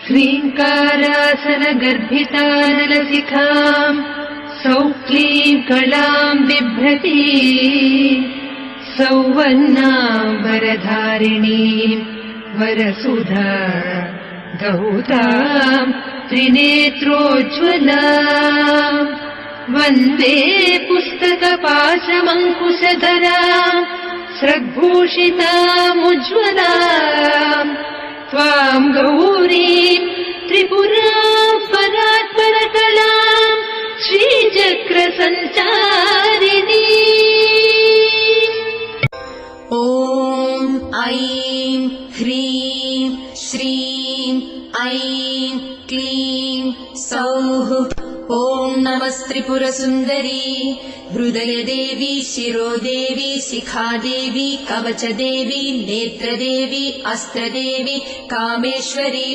ह्रीङ्कारासनगर्भितानलशिखाम् सौक्लीम् कलाम् बिभ्रती सौवर्णाम्बरधारिणीम् वरसुधा दौताम् त्रिनेत्रोज्ज्वलाम् वन्दे पुस्तकपाशमङ्कुशधराम् स्रग्भूषितामुज्ज्वलाम् त्वाम् गौरीम् त्रिपुराम् परात्परकलाम् श्रीचक्रसञ्चारिणी। ॐ ऐं ह्रीं श्रीं ऐं क्लीं सौः। ॐ नमस्त्रिपुरसुन्दरी हृदयदेवी शिरोदेवी शिखादेवी कवचदेवी नेत्रदेवी अस्त्रदेवी कामेश्वरी